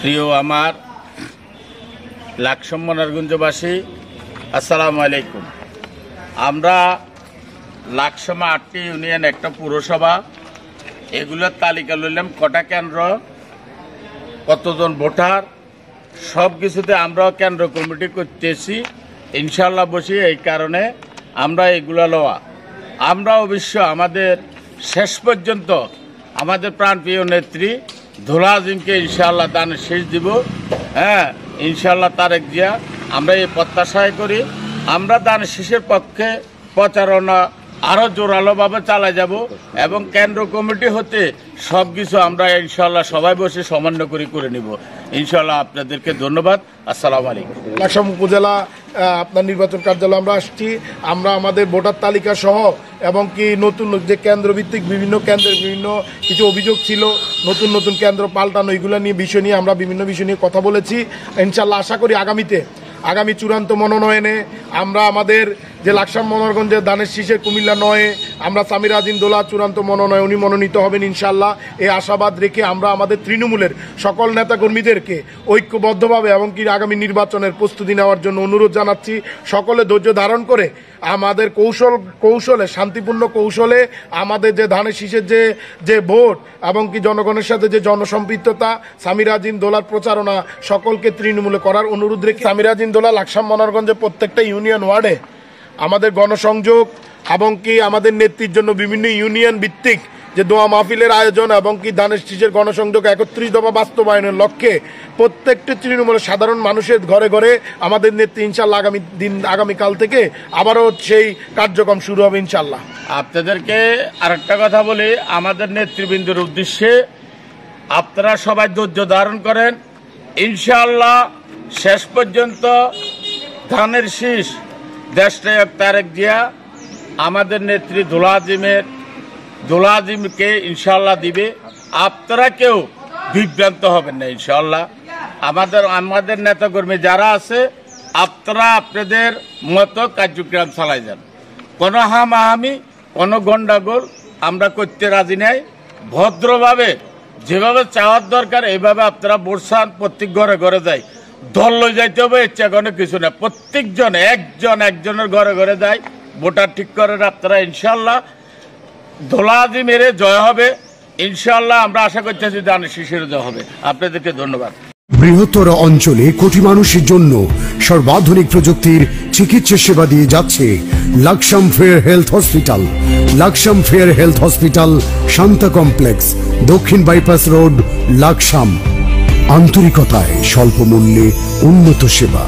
প্রিয় আমার লাকসাম মনারগঞ্জবাসী, আসসালামু আলাইকুম। আমরা লাকসাম 8টি ইউনিয়ন, একটা পুরসভা, এগুলোর তালিকা লইলাম, কটা কেন্দ্র, কতজন ভোটার, সব কিছুতে আমরাও কেন্দ্র কমিটি করতেছি ইনশাল্লাহ বসি। এই কারণে আমরা এগুলো লওয়া, আমরা অবশ্য আমাদের শেষ পর্যন্ত আমাদের প্রাণপ্রিয় নেত্রী ধুলা আজিমকে ইনশাআল্লাহ দানের শেষ দিব। হ্যাঁ, ইনশাআল্লাহ তারেক জিয়া, আমরা এই প্রত্যাশায় করি। আমরা দানের শেষের পক্ষে প্রচারণা আরও জোরালোভাবে চালাই যাব এবং কেন্দ্র কমিটি হতে সব কিছু আমরা ইনশাআল্লাহ সবাই বসে সমন্বয় করে নিব ইনশাআল্লাহ। আপনাদেরকে ধন্যবাদ। আসসালামু আলাইকুম। লাকসাম উপজেলা আপনার নির্বাচন কার্যালয়ে আমরা আসছি। আমরা আমাদের ভোটার তালিকা সহ এবং কি নতুন যে কেন্দ্রভিত্তিক বিভিন্ন কেন্দ্রের বিভিন্ন কিছু অভিযোগ ছিল, নতুন নতুন কেন্দ্র পাল্টানো, এগুলো নিয়ে বিষয় নিয়ে আমরা বিভিন্ন বিষয় নিয়ে কথা বলেছি। ইনশাআল্লাহ আশা করি আগামী চূড়ান্ত মনোনয়নে আমরা আমাদের যে লাকসাম মনোরগঞ্জের ধানের শীষের কুমিল্লা 9-এ আমরা সামির আজিম দোলা চূড়ান্ত মনোনয়ন উনি মনোনীত হবেন ইনশাআল্লাহ। এই আশাবাদ রেখে আমরা আমাদের তৃণমূলের সকল নেতাকর্মীদেরকে ঐক্যবদ্ধভাবে এবং কি আগামী নির্বাচনের প্রস্তুতি নেওয়ার জন্য অনুরোধ জানাচ্ছি। সকলে ধৈর্য ধারণ করে আমাদের কৌশলে শান্তিপূর্ণ কৌশলে আমাদের যে ধানের শীষের যে ভোট এবং কি জনগণের সাথে যে জনসম্পৃক্ততা, সামির আজিম দোলার প্রচারণা সকলকে তৃণমূলে করার অনুরোধ রেখে সামির আজিম দোলা লাকসাম মনোরগঞ্জের প্রত্যেকটা ইউনিয়ন ওয়ার্ডে আমাদের গণসংযোগ এবং কি আমাদের নেত্রীর জন্য বিভিন্ন ইউনিয়ন ভিত্তিক যে দোয়া মাহফিলের আয়োজন এবং কি ধানের শীষের গণসংযোগ 31 দফা বাস্তবায়নের লক্ষ্যে প্রত্যেকটি তৃণমূলের সাধারণ মানুষের ঘরে ঘরে আমাদের নেত্রী ইনশাল্লাহ আগামীকাল থেকে আবারও সেই কার্যক্রম শুরু হবে ইনশাল্লাহ। আপনাদেরকে আরেকটা কথা বলি, আমাদের নেতৃবৃন্দের উদ্দেশ্যে, আপনারা সবাই ধৈর্য ধারণ করেন। ইনশাআল্লাহ শেষ পর্যন্ত ধানের শীষ দেশনায়ক তারেক জিয়া আমাদের নেত্রী ধুলা আজিমকে ইনশাআল্লাহ দিবে। আপনারা কেউ বিভ্রান্ত হবেন না ইনশাআল্লাহ। আমাদের নেতাকর্মী যারা আছে, আপনারা আপনাদের মতো কার্যক্রম চালাই যান। কোনো হামাহামি, কোনো গন্ডাগোল আমরা করতে রাজি নাই। ভদ্রভাবে যেভাবে চাওয়ার দরকার এইভাবে আপনারা বর্ষান, প্রত্যেক ঘরে ঘরে যায়, দল লই যাইতে হবে, ইচ্ছা কোনো কিছু না। প্রত্যেকজন একজনের ঘরে ঘরে যায়, ভোটার ঠিক করেন আপনারা। ইনশাআল্লাহ ধুলা আজিমের জয় হবে ইনশাআল্লাহ। আমরা আশা করতেছি ধানের শীষের জয় হবে। আপনাদেরকে ধন্যবাদ। বৃহত্তর অঞ্চলে কোটি মানুষের জন্য সর্বাধুনিক প্রযুক্তির চিকিৎসা সেবা দিয়ে যাচ্ছে Laksam fair health hospital. Laksam fair health hospital, Shanta complex, দক্ষিণ বাইপাস রোড, লাকসাম। আন্তরিকতায় স্বল্প মূল্যে উন্নত সেবা।